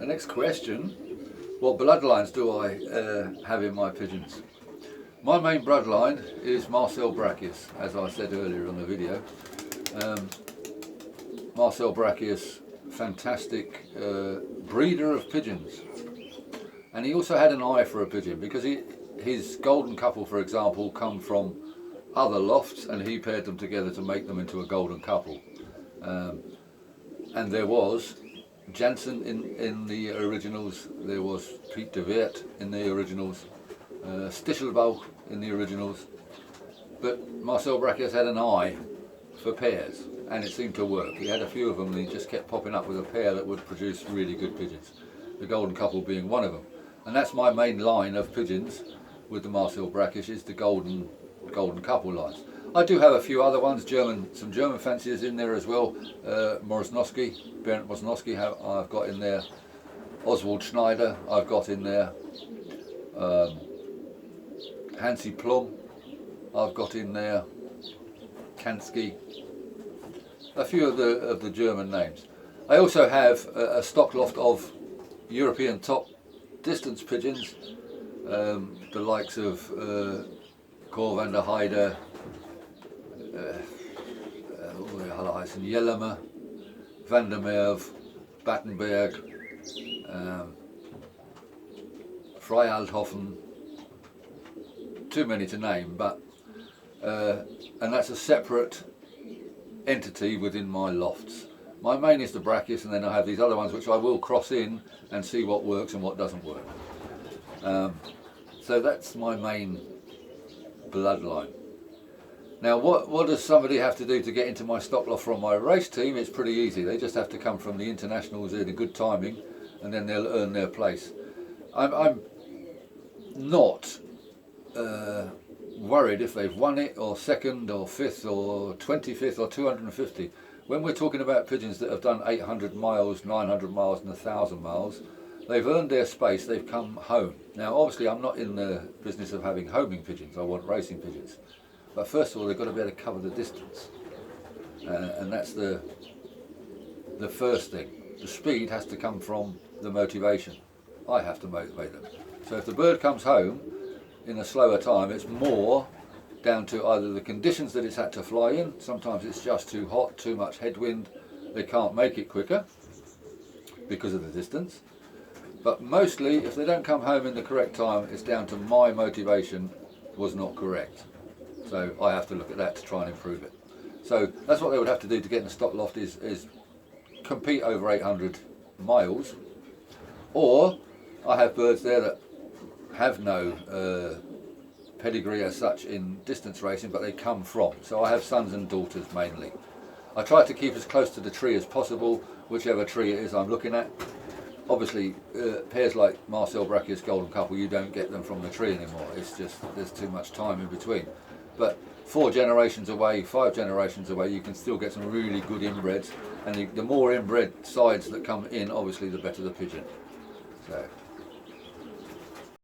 The next question, what bloodlines do I have in my pigeons? My main bloodline is Marcel Brachius, as I said earlier on the video. Marcel Brachius, fantastic breeder of pigeons. And he also had an eye for a pigeon, because his golden couple, for example, come from other lofts, and he paired them together to make them into a golden couple. And there was Jansen in the originals, there was Piet de Weert in the originals, Stichelbauch in the originals, but Marcel Brachius had an eye for pairs, and it seemed to work. He had a few of them, and he just kept popping up with a pair that would produce really good pigeons, the golden couple being one of them. And that's my main line of pigeons with the Marcel Brachius, is the golden couple lines. I do have a few other ones, some German fanciers in there as well. Mosnowski, Bernd Mosnowski I've got in there. Oswald Schneider I've got in there. Hansi Plum I've got in there. Kansky. A few of the German names. I also have a stock loft of European top distance pigeons, the likes of Cor van der Heide, Jellemer, Van der Merwe, Battenberg, Freialdhofen, too many to name, but and that's a separate entity within my lofts. My main is the Brachius, and then I have these other ones which I will cross in and see what works and what doesn't work. So that's my main bloodline. Now what does somebody have to do to get into my stock loft from my race team? It's pretty easy. They just have to come from the internationals in a good timing, and then they'll earn their place. I'm not worried if they've won it, or second, or fifth, or 25th, or 250. When we're talking about pigeons that have done 800 miles, 900 miles and 1,000 miles, they've earned their space, they've come home. Now obviously I'm not in the business of having homing pigeons, I want racing pigeons. But first of all, they've got to be able to cover the distance. And that's the first thing. The speed has to come from the motivation. I have to motivate them. So if the bird comes home in a slower time, it's more down to either the conditions that it's had to fly in. Sometimes it's just too hot, too much headwind, they can't make it quicker because of the distance. But mostly, if they don't come home in the correct time, it's down to my motivation was not correct. So I have to look at that to try and improve it. So that's what they would have to do to get in the stock loft, is compete over 800 miles. Or I have birds there that have no pedigree as such in distance racing, but they come from. So I have sons and daughters mainly. I try to keep as close to the tree as possible, whichever tree it is I'm looking at. Obviously, pairs like Marcel Brachius Golden Couple, you don't get them from the tree anymore. It's just, there's too much time in between. But 4 generations away, 5 generations away, you can still get some really good inbreds. And the more inbred sides that come in, obviously, the better the pigeon. So.